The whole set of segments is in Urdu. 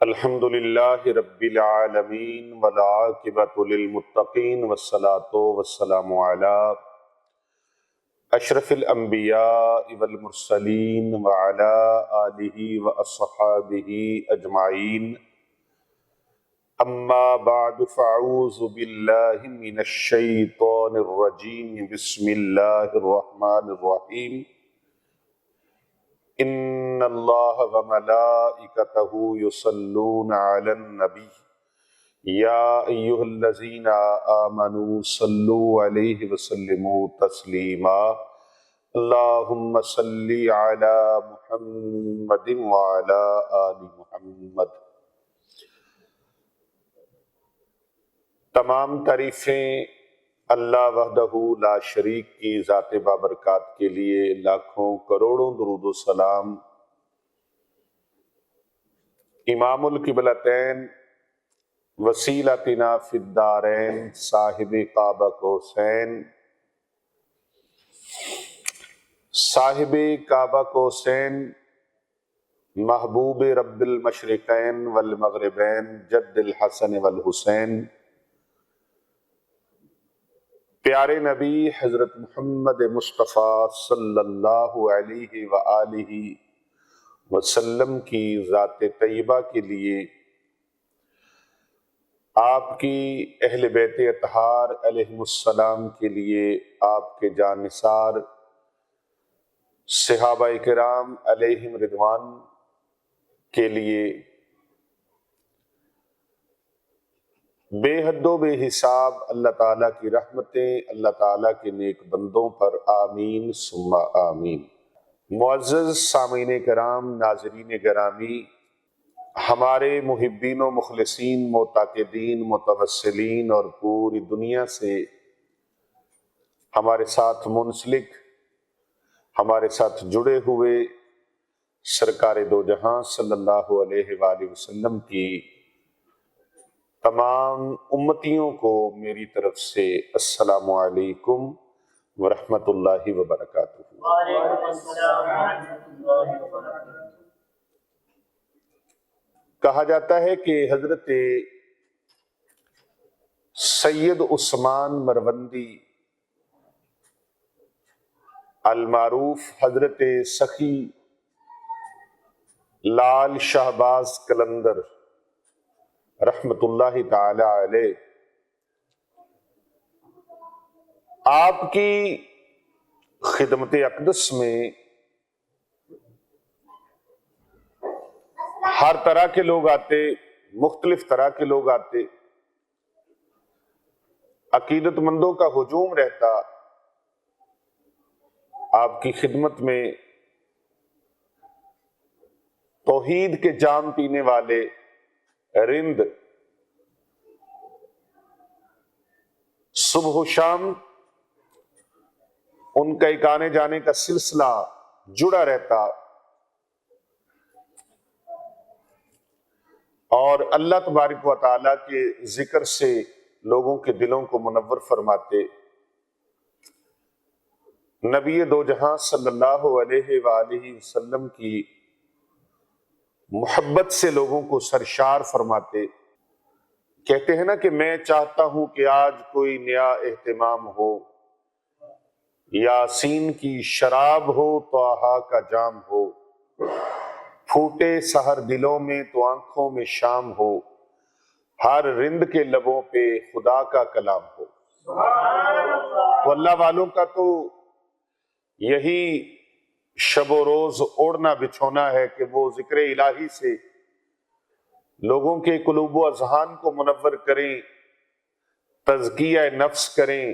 الحمد للہ رب العالمین والعاقبۃ للمتقین والصلاۃ والسلام علی اشرف الانبیاء والمرسلین وعلی آلہ واصحابہ اجمعین اما بعد فاعوذ باللہ من الشیطان الرجیم بسم اللہ الرحمن الرحیم ان اللہ وملائکتہ یصلون علی النبی یا ایہا الذین آمنوا صلوا علیہ وسلموا تسلیما اللہم صلی علی محمد وعلی آل محمد۔ تمام تعریفیں اللہ وحدہ لا شریک کی ذات بابرکات کے لیے، لاکھوں کروڑوں درود و سلام امام القبلتین وسیلتنا فی الدارین صاحب کعبہ قوسین محبوب رب المشرقین والمغربین جد الحسن والحسین، پیارے نبی حضرت محمد مصطفیٰ صلی اللہ علیہ وآلہ وسلم کی ذات طیبہ کے لیے، آپ کی اہل بیت اطہار علیہم السلام کے لیے، آپ کے جانثار صحابہ کرام علیہم رضوان کے لیے بے حد و بے حساب اللہ تعالیٰ کی رحمتیں اللہ تعالیٰ کے نیک بندوں پر آمین ثم آمین۔ معزز سامعین کرام، ناظرین گرامی، ہمارے محبین و مخلصین، معتقدین، متوسلین اور پوری دنیا سے ہمارے ساتھ منسلک، ہمارے ساتھ جڑے ہوئے سرکار دو جہاں صلی اللہ علیہ وآلہ وسلم کی تمام امتیوں کو میری طرف سے السلام علیکم ورحمۃ اللہ وبرکاتہ۔ وعلیکم السلام ورحمۃ اللہ وبرکاتہ۔ کہا جاتا ہے کہ حضرت سید عثمان مروندی المعروف حضرت سخی لال شہباز قلندر رحمت اللہ تعالی علیہ، آپ کی خدمت اقدس میں ہر طرح کے لوگ آتے، مختلف طرح کے لوگ آتے، عقیدت مندوں کا ہجوم رہتا، آپ کی خدمت میں توحید کے جام پینے والے رند صبح و شام ان کا ایک آنے جانے کا سلسلہ جڑا رہتا، اور اللہ تبارک و تعالیٰ کے ذکر سے لوگوں کے دلوں کو منور فرماتے۔ نبی دو جہاں صلی اللہ علیہ وآلہ وسلم کی محبت سے لوگوں کو سرشار فرماتے۔ کہتے ہیں نا کہ میں چاہتا ہوں کہ آج کوئی نیا اہتمام ہو، یاسین کی شراب ہو تو آہا کا جام ہو، پھوٹے سحر دلوں میں تو آنکھوں میں شام ہو، ہر رند کے لبوں پہ خدا کا کلام ہو۔ تو اللہ والوں کا تو یہی شب و روز اوڑھنا بچھونا ہے کہ وہ ذکر الہی سے لوگوں کے قلوب و اذہان کو منور کریں، تزکیہ نفس کریں،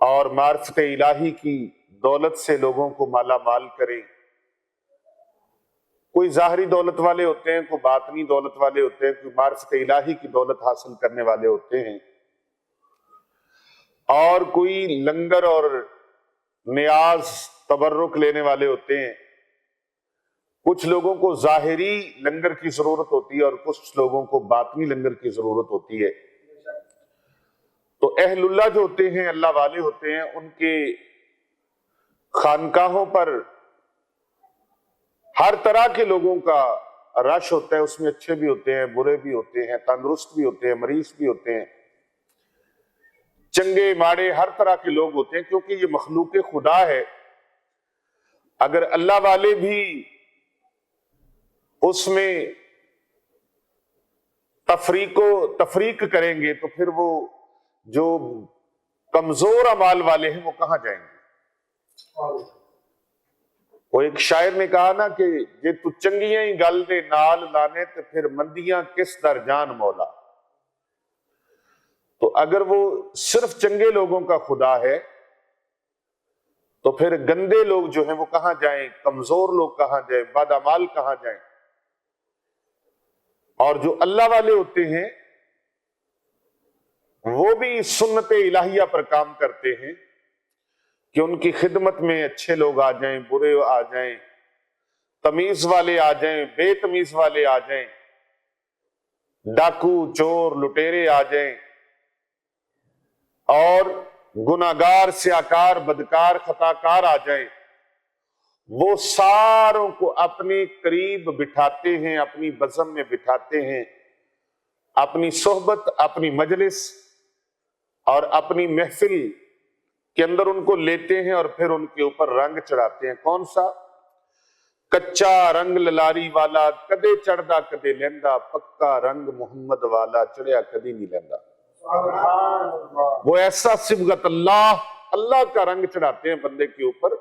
اور معرفت الہی کی دولت سے لوگوں کو مالا مال کریں۔ کوئی ظاہری دولت والے ہوتے ہیں، کوئی باطنی دولت والے ہوتے ہیں، کوئی معرفت الہی کی دولت حاصل کرنے والے ہوتے ہیں، اور کوئی لنگر اور نیاز تبرک لینے والے ہوتے ہیں۔ کچھ لوگوں کو ظاہری لنگر کی ضرورت ہوتی ہے اور کچھ لوگوں کو باطنی لنگر کی ضرورت ہوتی ہے۔ تو اہل اللہ جو ہوتے ہیں، اللہ والے ہوتے ہیں، ان کے خانقاہوں پر ہر طرح کے لوگوں کا رش ہوتا ہے اس میں اچھے بھی ہوتے ہیں، برے بھی ہوتے ہیں، تندرست بھی ہوتے ہیں، مریض بھی ہوتے ہیں، چنگے ماڑے ہر طرح کے لوگ ہوتے ہیں، کیونکہ یہ مخلوق خدا ہے۔ اگر اللہ والے بھی اس میں تفریق کریں گے تو پھر وہ جو کمزور اعمال والے ہیں وہ کہاں جائیں گے؟ وہ ایک شاعر نے کہا نا کہ جے تو چنگیاں ہی گل دے نال لانے تو پھر مندیاں کس در جان مولا۔ تو اگر وہ صرف چنگے لوگوں کا خدا ہے تو پھر گندے لوگ جو ہیں وہ کہاں جائیں، کمزور لوگ کہاں جائیں، بد اعمال کہاں جائیں؟ اور جو اللہ والے ہوتے ہیں وہ بھی سنت الہیہ پر کام کرتے ہیں کہ ان کی خدمت میں اچھے لوگ آ جائیں، برے آ جائیں، تمیز والے آ جائیں، بے تمیز والے آ جائیں، ڈاکو چور لٹیرے آ جائیں، اور گناہگار سیاکار بدکار خطاکار آ جائیں، وہ ساروں کو اپنے قریب بٹھاتے ہیں، اپنی بزم میں بٹھاتے ہیں، اپنی صحبت، اپنی مجلس اور اپنی محفل کے اندر ان کو لیتے ہیں اور پھر ان کے اوپر رنگ چڑھاتے ہیں۔ کون سا؟ کچا رنگ للاری والا کدے چڑھدا کدے لیندا، پکا رنگ محمد والا چڑھیا کدی نہیں لیندا۔ وہ ایسا صبغت اللہ کا رنگ چڑھاتے ہیں بندے کے اوپر،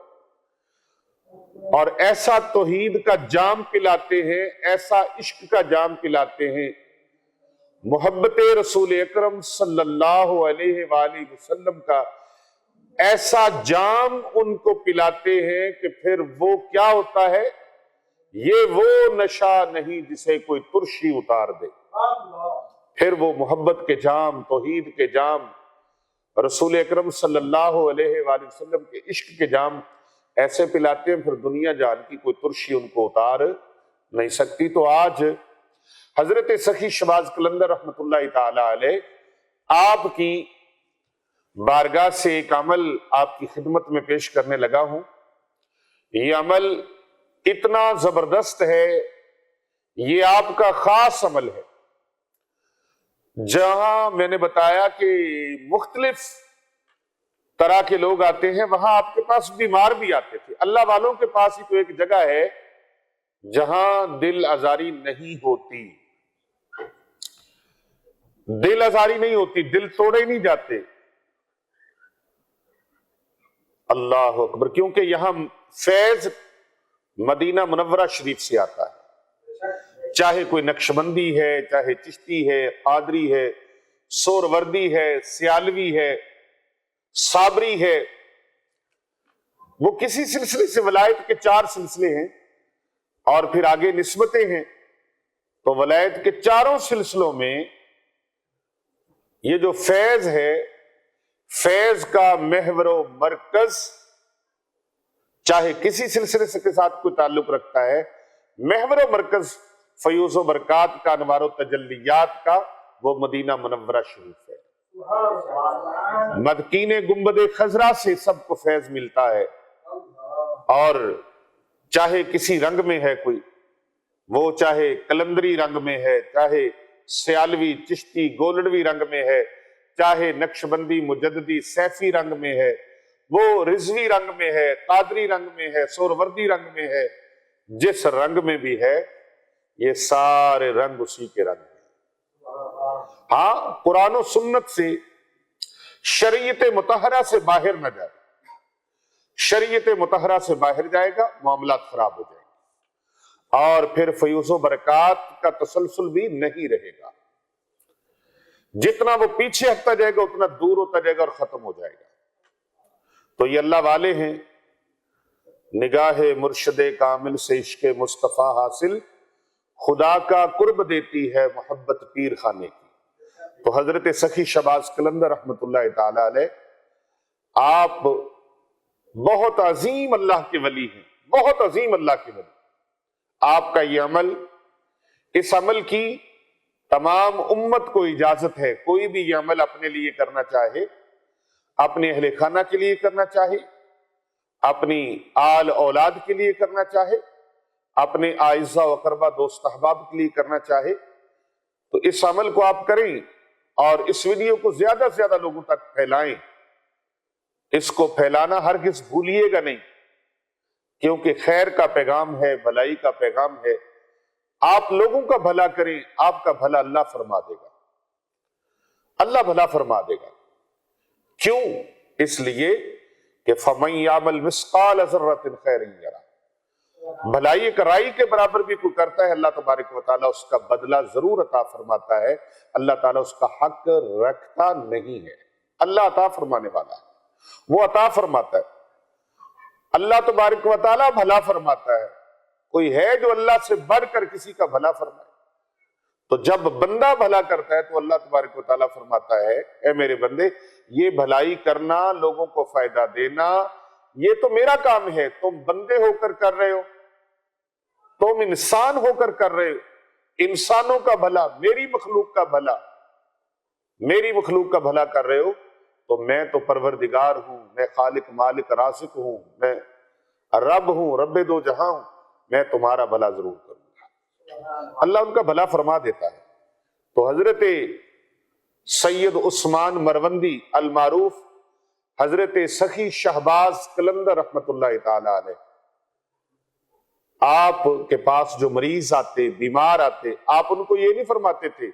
اور ایسا توحید کا جام پلاتے ہیں، ایسا عشق کا جام پلاتے ہیں، محبت رسول اکرم صلی اللہ علیہ وآلہ وسلم کا ایسا جام ان کو پلاتے ہیں کہ پھر وہ کیا ہوتا ہے؟ یہ وہ نشہ نہیں جسے کوئی ترشی اتار دے، پھر وہ محبت کے جام، توحید کے جام، رسول اکرم صلی اللہ علیہ وآلہ وسلم کے عشق کے جام ایسے پلاتے ہیں، پھر دنیا جان کی کوئی ترشی ان کو اتار نہیں سکتی۔ تو آج حضرت سخی شہباز قلندر رحمت اللہ تعالی علیہ آپ کی بارگاہ سے ایک عمل آپ کی خدمت میں پیش کرنے لگا ہوں۔ یہ عمل اتنا زبردست ہے، یہ آپ کا خاص عمل ہے۔ جہاں میں نے بتایا کہ مختلف طرح کے لوگ آتے ہیں، وہاں آپ کے پاس بیمار بھی آتے تھے۔ اللہ والوں کے پاس ہی تو ایک جگہ ہے جہاں دل آزاری نہیں ہوتی، دل آزاری نہیں ہوتی، دل توڑے نہیں جاتے۔ اللہ اکبر، کیونکہ یہاں فیض مدینہ منورہ شریف سے آتا ہے، چاہے کوئی نقشبندی ہے، چاہے چشتی ہے، قادری ہے، سوروردی ہے، سیالوی ہے، صابری ہے، وہ کسی سلسلے سے، ولایت کے 4 سلسلے ہیں اور پھر آگے نسبتیں ہیں، تو ولایت کے 4 سلسلوں میں یہ جو فیض ہے، فیض کا محور و مرکز چاہے کسی سلسلے سے کے ساتھ کوئی تعلق رکھتا ہے، محور و مرکز فیوز و برکات کا، انوار و تجلیات کا، وہ مدینہ منورہ شریف ہے۔ مدکین گنبد خضرا سے سب کو فیض ملتا ہے، اور چاہے کسی رنگ میں ہے کوئی، وہ چاہے کلندری رنگ میں ہے، چاہے سیالوی چشتی گولڑوی رنگ میں ہے، چاہے نقشبندی مجددی سیفی رنگ میں ہے، وہ رضوی رنگ میں ہے، قادری رنگ میں ہے، سوروردی رنگ میں ہے، جس رنگ میں بھی ہے، یہ سارے رنگ اسی کے رنگ ہیں۔ ہاں، قرآن و سنت سے، شریعت مطہرہ سے باہر نہ جائے، شریعت مطہرہ سے باہر جائے گا معاملات خراب ہو جائیں گے، اور پھر فیوز و برکات کا تسلسل بھی نہیں رہے گا۔ جتنا وہ پیچھے ہٹتا جائے گا اتنا دور ہوتا جائے گا اور ختم ہو جائے گا۔ تو یہ اللہ والے ہیں، نگاہ مرشد کامل سے عشق مصطفیٰ حاصل، خدا کا قرب دیتی ہے محبت پیر خانے کی۔ تو حضرت سخی شہباز قلندر رحمت اللہ تعالی علیہ، آپ بہت عظیم اللہ کے ولی ہیں، بہت عظیم اللہ کے ولی۔ آپ کا یہ عمل، اس عمل کی تمام امت کو اجازت ہے، کوئی بھی یہ عمل اپنے لیے کرنا چاہے، اپنے اہل خانہ کے لیے کرنا چاہے، اپنی آل اولاد کے لیے کرنا چاہے، اپنے اعزاء و اقربا دوست احباب کے لیے کرنا چاہے تو اس عمل کو آپ کریں اور اس ویڈیو کو زیادہ سے زیادہ لوگوں تک پھیلائیں۔ اس کو پھیلانا ہرگز بھولیے گا نہیں، کیونکہ خیر کا پیغام ہے، بھلائی کا پیغام ہے۔ آپ لوگوں کا بھلا کریں، آپ کا بھلا اللہ فرما دے گا، اللہ بھلا فرما دے گا۔ کیوں؟ اس لیے کہ فَمَن يَعْمَلْ مِثْقَالَ ذَرَّةٍ خَيْرًا يَرَهُ، بھلائی ایک رائی کے برابر بھی کوئی کرتا ہے، اللہ تبارک و تعالیٰ اس کا بدلہ ضرور عطا فرماتا ہے۔ اللہ تعالیٰ اس کا حق رکھتا نہیں ہے، اللہ عطا فرمانے والا ہے، وہ عطا فرماتا ہے۔ اللہ تبارک و تعالیٰ بھلا فرماتا ہے، کوئی ہے جو اللہ سے بڑھ کر کسی کا بھلا فرمائے؟ تو جب بندہ بھلا کرتا ہے تو اللہ تبارک و تعالیٰ فرماتا ہے اے میرے بندے، یہ بھلائی کرنا، لوگوں کو فائدہ دینا، یہ تو میرا کام ہے، تم بندے ہو کر کر رہے ہو، تم انسان ہو کر کر رہے ہو، انسانوں کا بھلا، میری مخلوق کا بھلا، میری مخلوق کا بھلا کر رہے ہو، تو میں تو پروردگار ہوں، میں خالق مالک رازق ہوں، میں رب ہوں، رب دو جہاں ہوں، میں تمہارا بھلا ضرور کروں گا۔ اللہ ان کا بھلا فرما دیتا ہے۔ تو حضرت سید عثمان مروندی المعروف حضرت سخی شہباز قلندر رحمت اللہ تعالی علیہ، آپ کے پاس جو مریض آتے، بیمار آتے، آپ ان کو یہ نہیں فرماتے تھے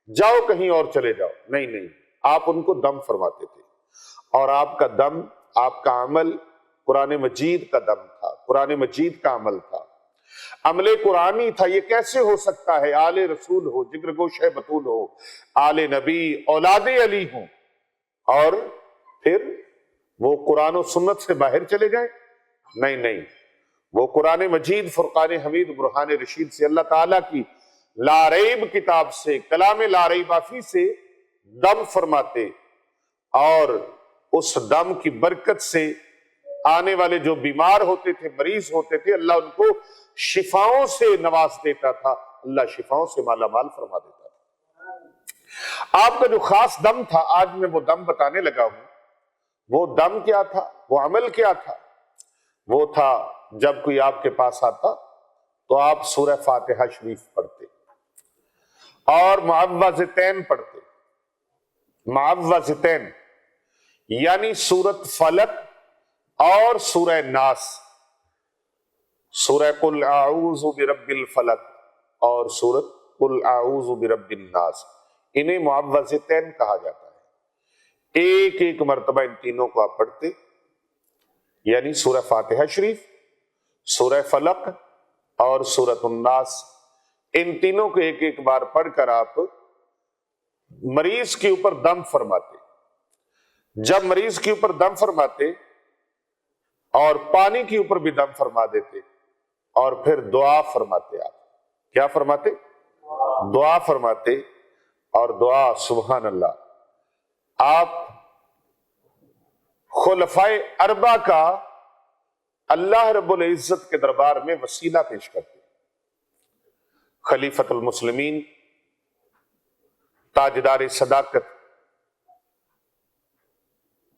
جاؤ کہیں اور چلے جاؤ، نہیں نہیں، آپ ان کو دم فرماتے تھے، اور آپ کا دم، آپ کا عمل قرآن مجید کا دم تھا، قرآن مجید کا عمل تھا، عمل قرآنی تھا۔ یہ کیسے ہو سکتا ہے؟ آل رسول ہو، جگر گوشہ بطول ہو، آل نبی، اولاد علی ہوں، اور پھر وہ قرآن و سنت سے باہر چلے گئے؟ نہیں نہیں، وہ قرآن مجید، فرقان حمید، برہان رشید سے، اللہ تعالیٰ کی لا ریب کتاب سے، کلام لا ریب فیہ سے دم فرماتے، اور اس دم کی برکت سے آنے والے جو بیمار ہوتے تھے، مریض ہوتے تھے، اللہ ان کو شفاؤں سے نواز دیتا تھا، اللہ شفاؤں سے مالا مال فرما دیتا تھا۔ آپ کا جو خاص دم تھا، آج میں وہ دم بتانے لگا ہوں۔ وہ دم کیا تھا؟ وہ عمل کیا تھا؟ وہ تھا جب کوئی آپ کے پاس آتا تو آپ سورہ فاتحہ شریف پڑھتے اور معوذتین پڑھتے۔ معوذتین یعنی سورۃ فلق اور سورہ ناس، سورہ قل اعوذ برب الفلق اور سورۃ قل اعوذ برب الناس، انہیں معوذتین کہا جاتا ہے۔ ایک ایک مرتبہ ان تینوں کو آپ پڑھتے، یعنی سورہ فاتحہ شریف، سورہ فلق اور سورۃ الناس، ان تینوں کو ایک ایک بار پڑھ کر آپ مریض کے اوپر دم فرماتے۔ جب مریض کے اوپر دم فرماتے اور پانی کے اوپر بھی دم فرما دیتے، اور پھر دعا فرماتے۔ آپ کیا فرماتے؟ دعا فرماتے، اور دعا سبحان اللہ، آپ خلفائے اربعہ کا اللہ رب العزت کے دربار میں وسیلہ پیش کرتے۔ خلیفۃ المسلمین، تاجدار صداقت،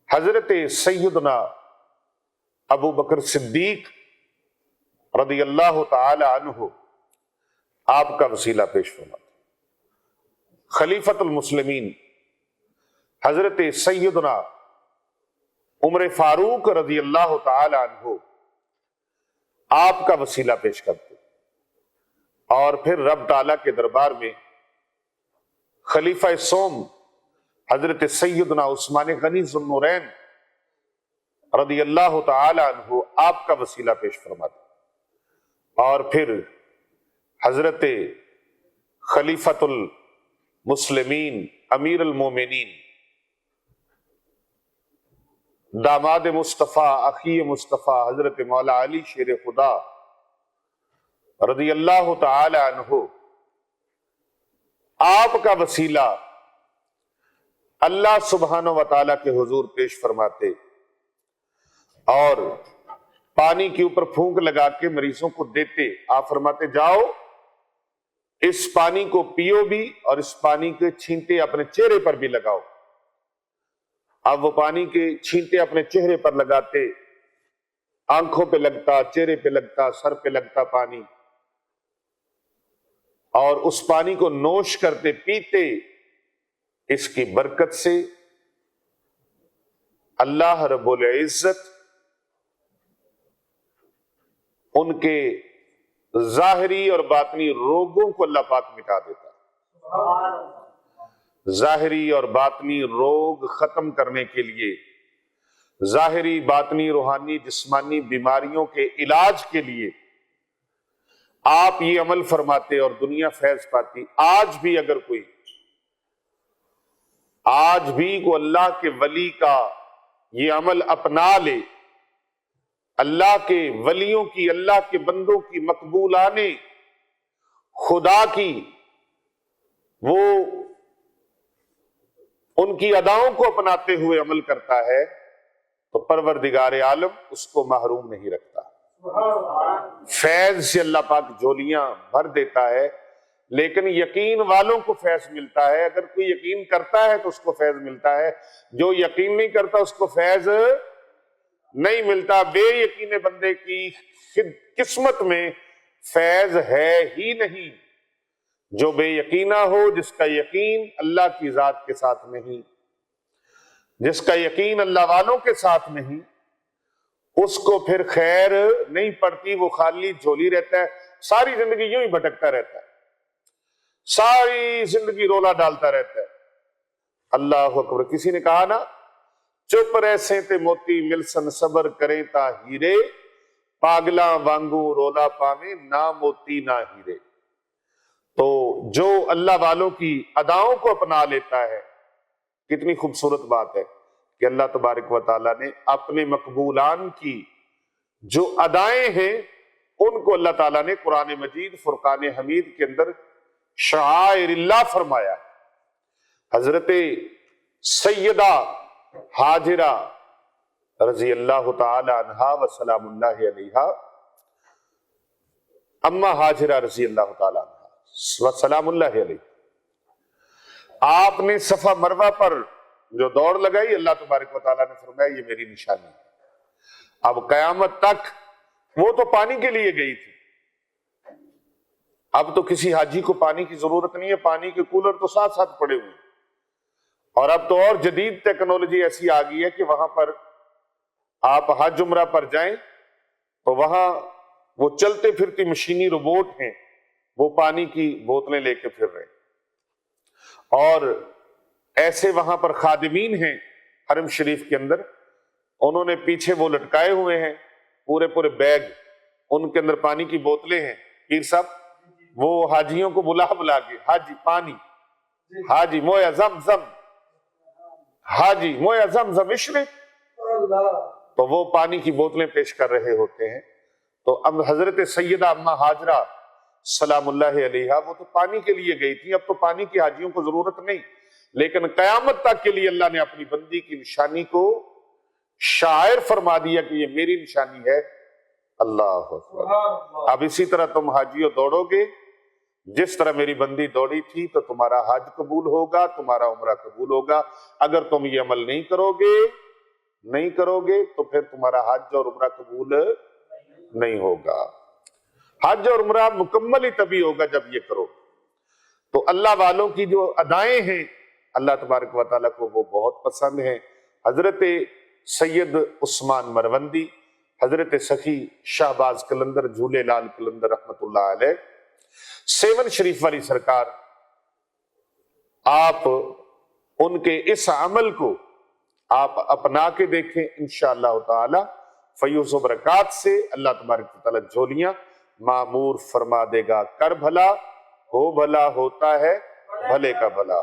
حضرت سیدنا ابو بکر صدیق رضی اللہ تعالی عنہ، آپ کا وسیلہ پیش فرماتے۔ خلیفۃ المسلمین حضرت سیدنا عمر فاروق رضی اللہ تعالی عنہ، آپ کا وسیلہ پیش کرتے، اور پھر رب تعالیٰ کے دربار میں خلیفہ سوم حضرت سیدنا عثمان غنی ذو النورین رضی اللہ تعالی عنہ، آپ کا وسیلہ پیش فرماتے، اور پھر حضرت خلیفۃ المسلمین امیر المومنین داماد مصطفیٰ، اخی مصطفیٰ، حضرت مولا علی شیر خدا رضی اللہ تعالی عنہ، آپ کا وسیلہ اللہ سبحانہ و تعالیٰ کے حضور پیش فرماتے، اور پانی کے اوپر پھونک لگا کے مریضوں کو دیتے۔ آپ فرماتے جاؤ اس پانی کو پیو بھی، اور اس پانی کے چھینٹے اپنے چہرے پر بھی لگاؤ۔ اب وہ پانی کے چھینٹے اپنے چہرے پر لگاتے، آنکھوں پہ لگتا، چہرے پہ لگتا، سر پہ لگتا پانی، اور اس پانی کو نوش کرتے پیتے، اس کی برکت سے اللہ رب العزت ان کے ظاہری اور باطنی روگوں کو اللہ پاک مٹا دیتا ہے۔ ظاہری اور باطنی روگ ختم کرنے کے لیے، ظاہری باطنی روحانی جسمانی بیماریوں کے علاج کے لیے آپ یہ عمل فرماتے اور دنیا فیض پاتی۔ آج بھی اگر کوئی اللہ کے ولی کا یہ عمل اپنا لے، اللہ کے ولیوں کی، اللہ کے بندوں کی مقبولانے خدا کی وہ ان کی اداؤں کو اپناتے ہوئے عمل کرتا ہے تو پروردگار عالم اس کو محروم نہیں رکھتا۔ فیض سے اللہ پاک جھولیاں بھر دیتا ہے، لیکن یقین والوں کو فیض ملتا ہے۔ اگر کوئی یقین کرتا ہے تو اس کو فیض ملتا ہے، جو یقین نہیں کرتا اس کو فیض نہیں ملتا۔ بے یقین بندے کی قسمت میں فیض ہے ہی نہیں۔ جو بے یقینہ ہو، جس کا یقین اللہ کی ذات کے ساتھ نہیں، جس کا یقین اللہ والوں کے ساتھ نہیں، اس کو پھر خیر نہیں پڑتی، وہ خالی جھولی رہتا ہے، ساری زندگی یوں ہی بھٹکتا رہتا ہے، ساری زندگی رولا ڈالتا رہتا ہے۔ اللہ اکبر۔ کسی نے کہا نا، چپ رہسیں تے موتی ملسن، صبر کریں تا ہیرے، پاگلاں وانگوں رولا پاویں، نہ موتی نہ ہیرے۔ تو جو اللہ والوں کی اداؤں کو اپنا لیتا ہے، کتنی خوبصورت بات ہے کہ اللہ تبارک و تعالیٰ نے اپنے مقبولان کی جو ادائیں ہیں ان کو اللہ تعالیٰ نے قرآن مجید فرقان حمید کے اندر شعائر اللہ فرمایا ہے۔ حضرت سیدہ ہاجرہ رضی اللہ تعالی عنہا و سلام اللہ علیہا، اما ہاجرہ رضی اللہ تعالی عنہا و سلام اللہ علیہ، آپ نے صفا مروہ پر جو دوڑ لگائی، اللہ تبارک و تعالیٰ نے فرمایا یہ میری نشانی ہے۔ اب قیامت تک وہ تو پانی کے لیے گئی تھی، اب تو کسی حاجی کو پانی کی ضرورت نہیں ہے، پانی کے کولر تو ساتھ ساتھ پڑے ہوئے ہیں، اور اب تو اور جدید ٹیکنالوجی ایسی آ گئی ہے کہ وہاں پر آپ حج عمرہ پر جائیں تو وہاں وہ چلتے پھرتی مشینی روبوٹ ہیں، وہ پانی کی بوتلیں لے کے پھر رہے ہیں، اور ایسے وہاں پر خادمین ہیں حرم شریف کے اندر، انہوں نے پیچھے وہ لٹکائے ہوئے ہیں پورے بیگ، ان کے اندر پانی کی بوتلیں ہیں۔ پیر صاحب وہ حاجیوں کو بلا کے، حاجی پانی، حاجی مویا زمزم، حاجی مویا زمزم اشرب، تو وہ پانی کی بوتلیں پیش کر رہے ہوتے ہیں۔ تو اب حضرت سیدہ اما ہاجرہ سلام اللہ علیہا وہ تو پانی کے لیے گئی تھی، اب تو پانی کی حاجیوں کو ضرورت نہیں، لیکن قیامت تک کے لیے اللہ نے اپنی بندی کی نشانی کو شاعر فرما دیا کہ یہ میری نشانی ہے۔ اللہ اکبر۔ اب اسی طرح تم حاجیوں دوڑو گے، جس طرح میری بندی دوڑی تھی، تو تمہارا حج قبول ہوگا، تمہارا عمرہ قبول ہوگا۔ اگر تم یہ عمل نہیں کرو گے تو پھر تمہارا حج اور عمرہ قبول نہیں ہوگا۔ حج اور عمرہ مکمل ہی تبھی ہوگا جب یہ کرو۔ تو اللہ والوں کی جو ادائیں ہیں اللہ تبارک و تعالیٰ کو وہ بہت پسند ہیں۔ حضرت سید عثمان مروندی، حضرت سخی شہباز قلندر جھولے لال قلندر رحمت اللہ علیہ، سیون شریف والی سرکار، آپ ان کے اس عمل کو آپ اپنا کے دیکھیں، انشاءاللہ تعالی فیوز و برکات سے اللہ تبارک و تعالیٰ جھولیاں معمور فرما دے گا۔ کر بھلا، ہو بھلا، ہوتا ہے بھلے کا بھلا۔